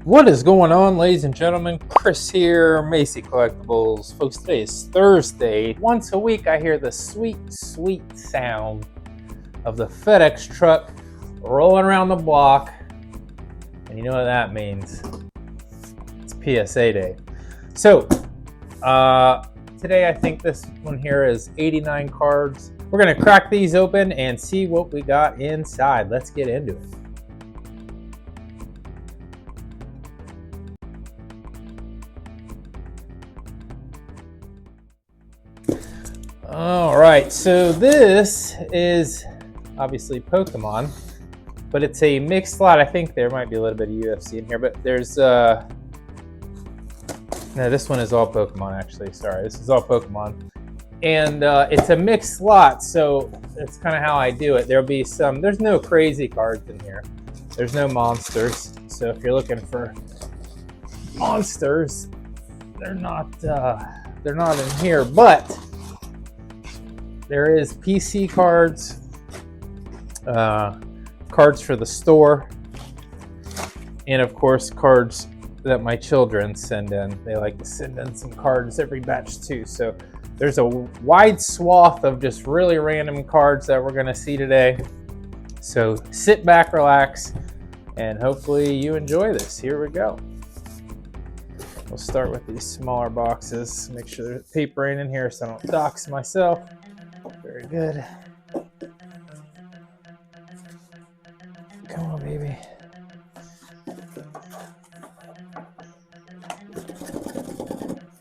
What is going on, ladies and gentlemen? Chris here, Mayce Collectibles. Folks, today is Thursday. Once a week, I hear the sweet, sweet sound of the FedEx truck rolling around the block. And you know what that means? It's PSA day. So, today I think this one here is 89 cards. We're going to crack these open and see what we got inside. Let's get into it. All right, so this is obviously Pokemon, but it's a mixed lot. I think there might be a little bit of UFC in here, but there's no, this one is all Pokemon actually. Sorry, this is all Pokemon, and it's a mixed lot, so that's kind of how I do it. There'll be some. There's no crazy cards in here. There's no monsters. So if you're looking for monsters, they're not in here, but there is PC cards, cards for the store, and of course cards that my children send in. They like to send in some cards every batch too. So there's a wide swath of just really random cards that we're gonna see today. So sit back, relax, and hopefully you enjoy this. Here we go. We'll start with these smaller boxes. Make sure there's paper in here so I don't dox myself. Very good. Come on, baby.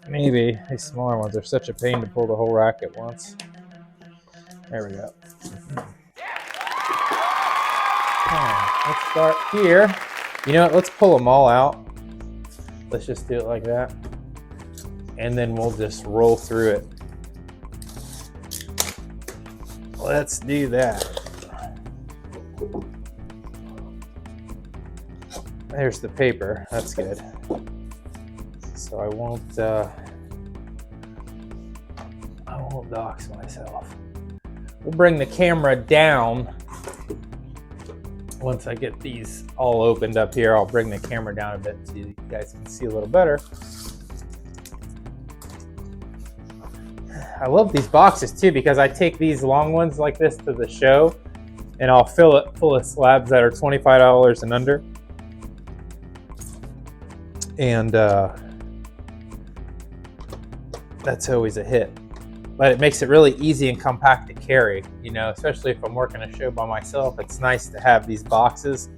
Maybe these smaller ones are such a pain to pull the whole rack at once. There we go. Let's start here. You know what? Let's pull them all out. Let's just do it like that. And then we'll just roll through it. Let's do that. There's the paper. That's good. So I won't dox myself. We'll bring the camera down. Once I get these all opened up here, I'll bring the camera down a bit so you guys can see a little better. I love these boxes too because I take these long ones like this to the show and I'll fill it full of slabs that are $25 and under. And that's always a hit. But it makes it really easy and compact to carry, you know, especially if I'm working a show by myself. It's nice to have these boxes.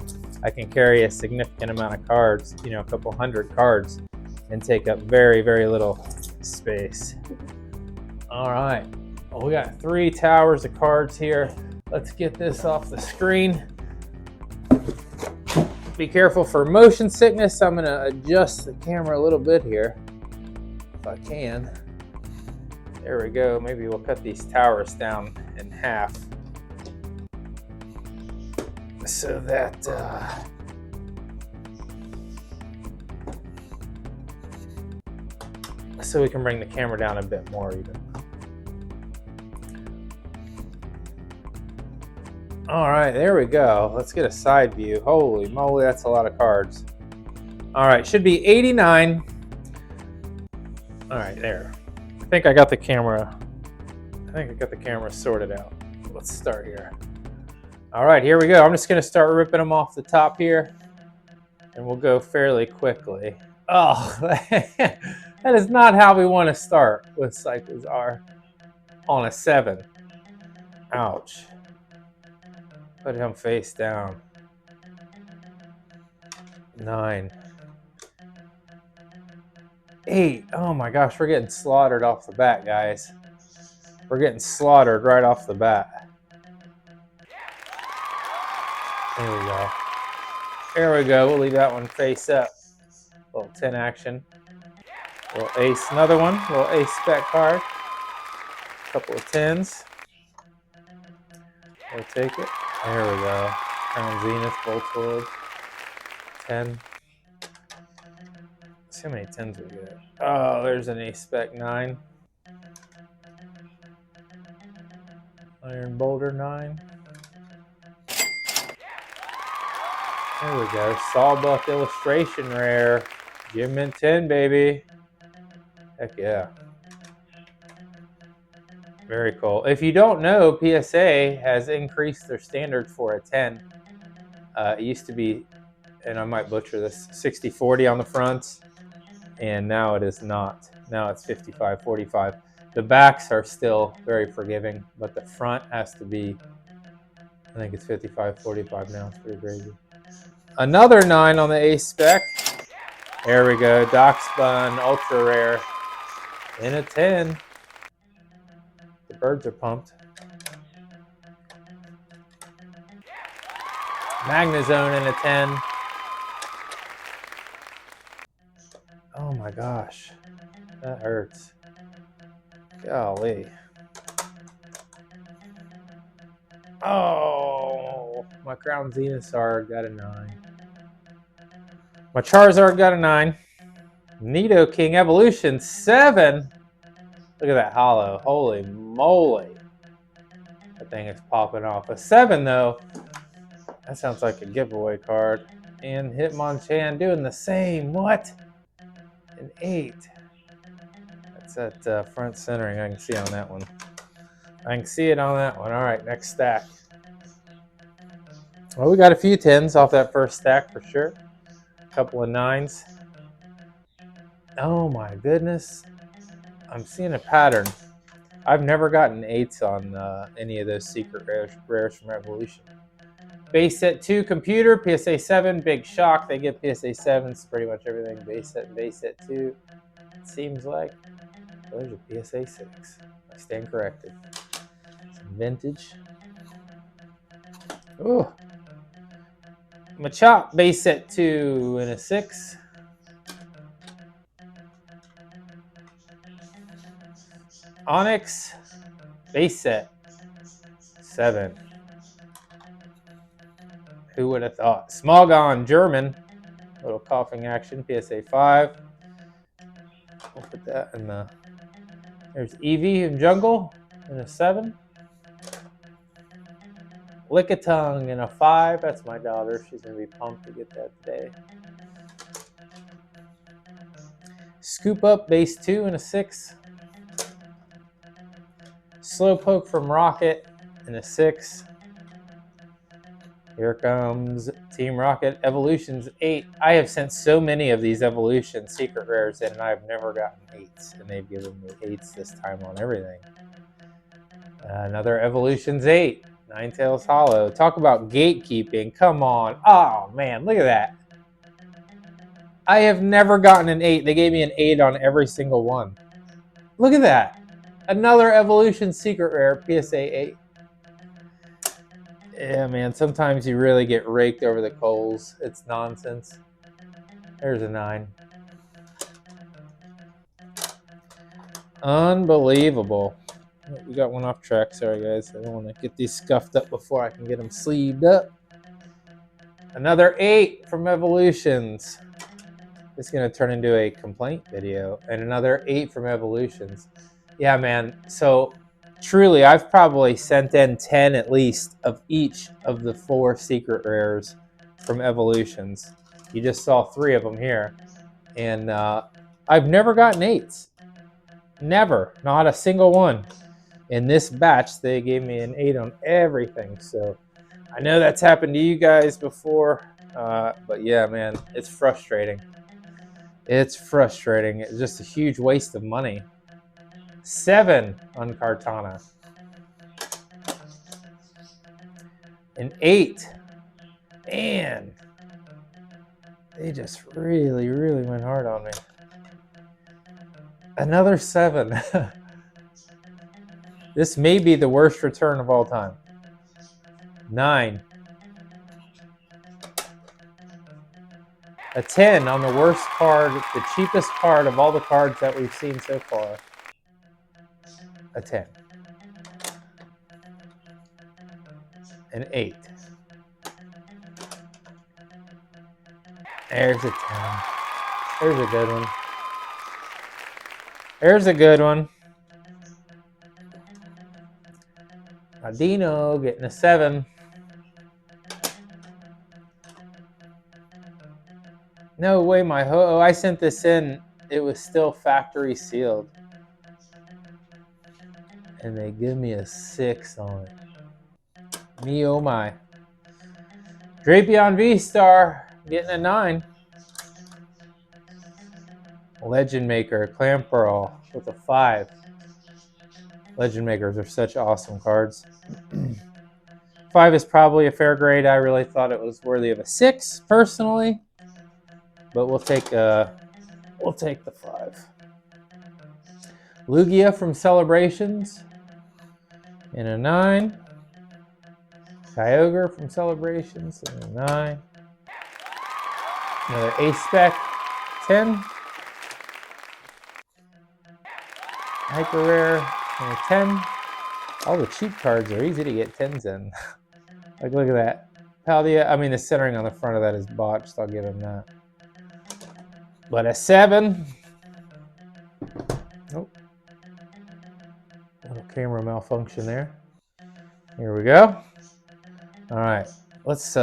I can carry a significant amount of cards, you know, a couple hundred cards, and take up very, very little space. All right, well, we got 3 towers of cards here. Let's get this off the screen. Be careful for motion sickness. I'm gonna adjust the camera a little bit here, if I can. There we go. Maybe we'll cut these towers down in half so that so we can bring the camera down a bit more even. All right, there we go. Let's get a side view. Holy moly, that's a lot of cards. All right, should be 89. All right, there. I think I got the camera sorted out. Let's start here. All right, here we go. I'm just gonna start ripping them off the top here, and we'll go fairly quickly. Oh, that is not how we want to start with Cyclizar on a 7. Ouch. Put him face down. 9. 8. Oh my gosh, we're getting slaughtered off the bat, guys. We're getting slaughtered right off the bat. There we go. There we go. We'll leave that one face up. Little 10 action. Little ace, another one. Little ace spec card. Couple of 10s. We'll take it. There we go. Crown Zenith, Voltorb. 10. Let's see how many 10s we get. Oh, there's an ace spec 9. Iron Boulder 9. There we go. Sawbuck illustration rare. Jim Mint 10, baby. Heck yeah. Very cool. If you don't know, PSA has increased their standard for a 10. It used to be, and I might butcher this, 60-40 on the fronts, and now it is not. Now it's 55-45. The backs are still very forgiving, but the front has to be, I think it's 55-45 now. It's pretty crazy. Another 9 on the ace spec. There we go. Doc Spun, ultra rare. In a 10. The birds are pumped. Magnazone in a 10. Oh my gosh. That hurts. Golly. Oh, my Crown Venusaur got a 9. My Charizard got a 9. Nido King Evolution 7. Look at that hollow. Holy moly. That thing is popping off. A 7 though. That sounds like a giveaway card. And Hitmonchan doing the same. What? An 8. That's that front centering I can see on that one. I can see it on that one. All right, next stack. Well, we got a few 10s off that first stack for sure. A couple of 9s. Oh my goodness. I'm seeing a pattern. I've never gotten 8s on any of those secret rares from Evolution. Base set 2 computer, PSA 7, big shock. They get PSA 7s, pretty much everything. Base set 2. It seems like. There's a PSA 6. I stand corrected. Some vintage. Oh. Machop, base set 2 and a 6. Onyx, base set 7. Who would have thought? Smogon, German. Little coughing action, PSA 5. We'll put that in the... There's Eevee in Jungle in a 7. Lickitung in a 5. That's my daughter. She's going to be pumped to get that today. Scoop Up, base 2 and a 6. Slowpoke from Rocket in a 6. Here comes Team Rocket Evolutions 8. I have sent so many of these Evolution secret rares in, and I've never gotten 8s, and they've given me 8s this time on everything. Another Evolutions 8. Ninetales Hollow. Talk about gatekeeping. Come on. Oh, man, look at that. I have never gotten an 8. They gave me an 8 on every single one. Look at that. Another Evolution secret rare, PSA 8. Yeah, man, sometimes you really get raked over the coals. It's nonsense. There's a 9. Unbelievable. We got one off track. Sorry, guys. I don't want to get these scuffed up before I can get them sleeved up. Another 8 from Evolutions. It's going to turn into a complaint video. And another 8 from Evolutions. Yeah, man. So, truly, I've probably sent in 10 at least of each of the 4 secret rares from Evolutions. You just saw 3 of them here. And I've never gotten 8s. Never. Not a single one. In this batch, they gave me an 8 on everything. So I know that's happened to you guys before. But yeah, man, it's frustrating. It's frustrating. It's just a huge waste of money. 7 on Kartana. An 8. Man, they just really, really went hard on me. Another 7. This may be the worst return of all time. 9. A 10 on the worst card, the cheapest card of all the cards that we've seen so far. A 10. An 8. There's a 10. There's a good one. There's a good one. Adino getting a 7. No way, my ho-oh. I sent this in. It was still factory sealed. And they give me a 6 on it. Me oh my. Drapion V-Star getting a 9. Legend Maker, Clam Pearl with a 5. Legend Makers are such awesome cards. 5 is probably a fair grade. I really thought it was worthy of a 6 personally, but we'll take the 5. Lugia from Celebrations in a 9. Kyogre from Celebrations in a 9. Another A-Spec 10. Hyper Rare in a 10. All the cheap cards are easy to get 10s in. Like, look at that. Paldea, I mean, the centering on the front of that is botched. I'll give him that. But a 7. Nope. Little camera malfunction there. Here we go. All right. Let's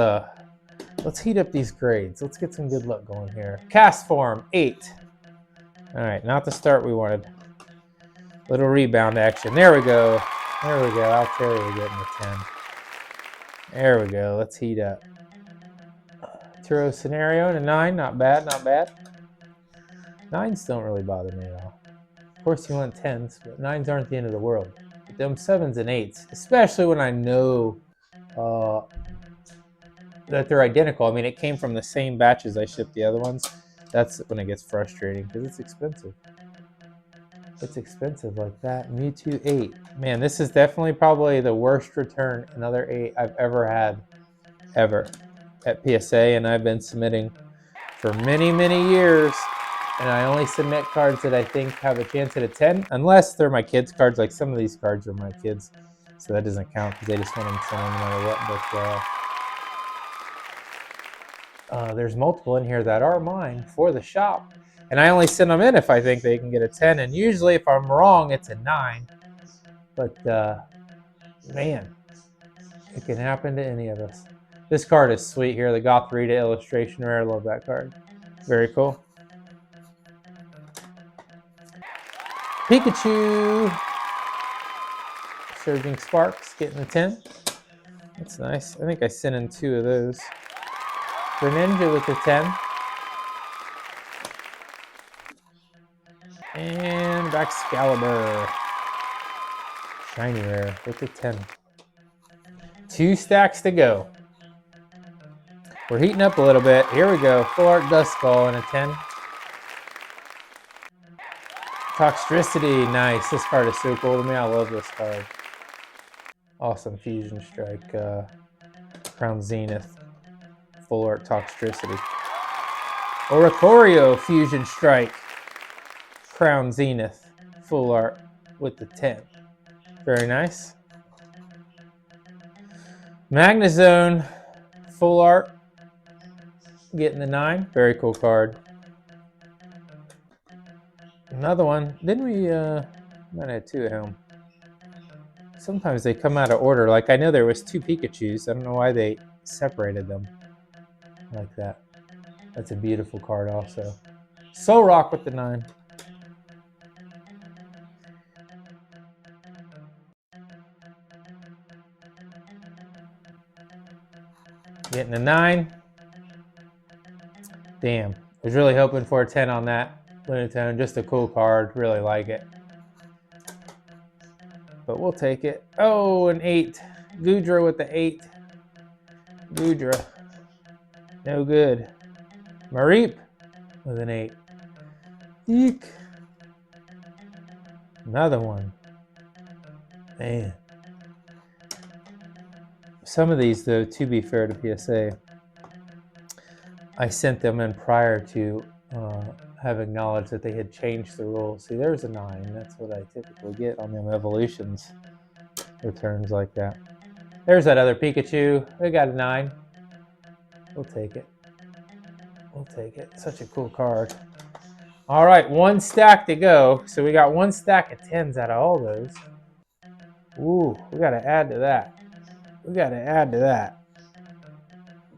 heat up these grades. Let's get some good luck going here. Cast form 8. All right, not the start we wanted. Little rebound action. There we go. There we go. Altaria getting a 10. There we go. Let's heat up. Turo Scenario in a 9. Not bad, not bad. 9s don't really bother me at all. Of course you want 10s, but 9s aren't the end of the world. But them 7s and 8s, especially when I know that they're identical. I mean, it came from the same batches I shipped the other ones. That's when it gets frustrating because it's expensive. It's expensive like that. Mewtwo 8. Man, this is definitely probably the worst return, another 8 I've ever had, ever, at PSA. And I've been submitting for many, many years. And I only submit cards that I think have a chance at a 10, unless they're my kids' cards. Like some of these cards are my kids, so that doesn't count because they just want them to send them no matter what. But there's multiple in here that are mine for the shop. And I only send them in if I think they can get a 10. And usually if I'm wrong, it's a 9. But, man, it can happen to any of us. This card is sweet here. The Gothorita illustration rare. I love that card. Very cool. Pikachu. Surging Sparks getting a 10. That's nice. I think I sent in 2 of those. Greninja with a 10. And Excalibur. Shiny rare with a 10. 2 stacks to go. We're heating up a little bit. Here we go. Full Art Duskull and a 10. Toxtricity. Nice. This card is so cool to me. I love this card. Awesome Fusion Strike. Crown Zenith. Full Art Toxtricity. Oricorio Fusion Strike. Crown Zenith. Full Art with the 10. Very nice. Magnezone. Full Art. Getting the 9. Very cool card. Another one. Didn't we, might have 2 of him. Sometimes they come out of order. Like, I know there was 2 Pikachus. I don't know why they separated them like that. That's a beautiful card also. Solrock with the 9. Getting a 9. Damn. I was really hoping for a 10 on that. Lunatone, just a cool card. Really like it. But we'll take it. Oh, an 8. Goodra with the 8. Goodra. No good. Mareep with an 8. Eek. Another one. Man. Some of these, though, to be fair to PSA, I sent them in prior to having knowledge that they had changed the rules. See, there's a 9. That's what I typically get on them evolutions returns like that. There's that other Pikachu. We got a 9. We'll take it. We'll take it. Such a cool card. All right, 1 stack to go. So we got 1 stack of 10s out of all those. Ooh, we got to add to that. We got to add to that.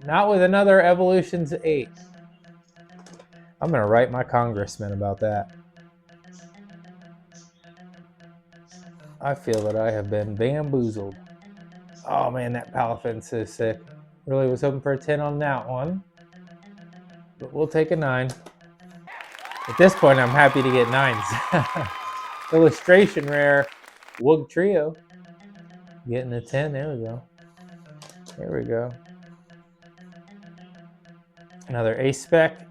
Not with another Evolutions 8. I'm gonna write my congressman about that. I feel that I have been bamboozled. Oh man, that Palafin's so sick. Really was hoping for a 10 on that one, but we'll take a 9. At this point, I'm happy to get 9s. Illustration rare, Woog Trio. Getting a 10, there we go. There we go. Another Ace Spec,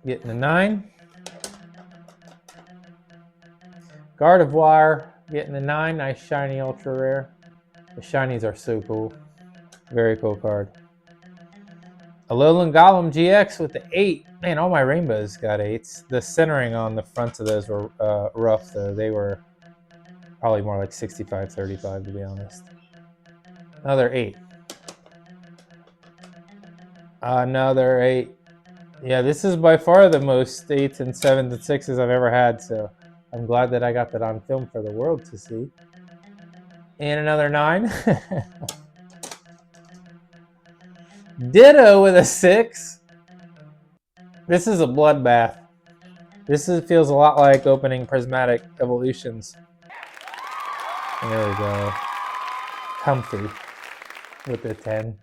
getting a 9. Gardevoir, getting a 9, nice shiny ultra rare. The shinies are so cool. Very cool card. Alolan Golem GX with the 8. Man, all my rainbows got 8s. The centering on the fronts of those were rough, though. They were probably more like 65-35, to be honest. Another 8. Another 8. Yeah, this is by far the most 8s and 7s and 6s I've ever had, so I'm glad that I got that on film for the world to see. And another 9. Ditto with a 6. This is a bloodbath. This feels a lot like opening Prismatic Evolutions. There we go. Comfy with the 10.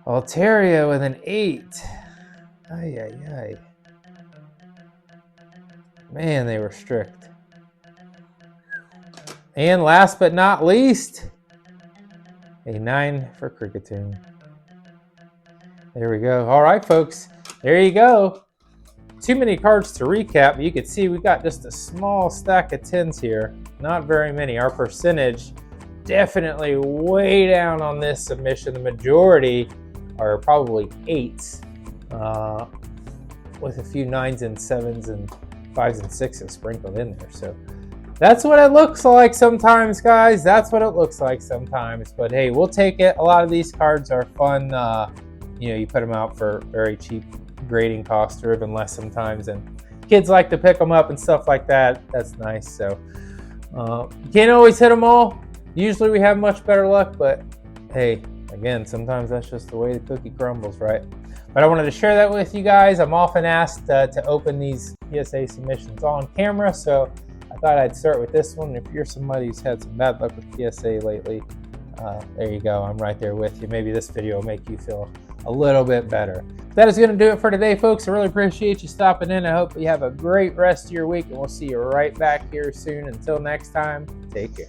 Altaria with an 8. Ay, ay, ay. Man, they were strict. And last but not least, a 9 for Kricketune. There we go. All right, folks. There you go. Too many cards to recap. You can see we got just a small stack of 10s here. Not very many. Our percentage definitely way down on this submission. The majority are probably 8s with a few 9s and 7s and 5s and 6s sprinkled in there. So that's what it looks like sometimes, guys. That's what it looks like sometimes. But hey, we'll take it. A lot of these cards are fun. You know, you put them out for very cheap grading costs or even less sometimes, and kids like to pick them up and stuff like that. That's nice. So you can't always hit them all. Usually we have much better luck, but hey, again, sometimes that's just the way the cookie crumbles, right? But I wanted to share that with you guys. I'm often asked to open these PSA submissions on camera, so I thought I'd start with this one. If you're somebody who's had some bad luck with PSA lately, there you go. I'm right there with you. Maybe this video will make you feel a little bit better. That is going to do it for today, folks. I really appreciate you stopping in. I hope you have a great rest of your week, and we'll see you right back here soon. Until next time, take care.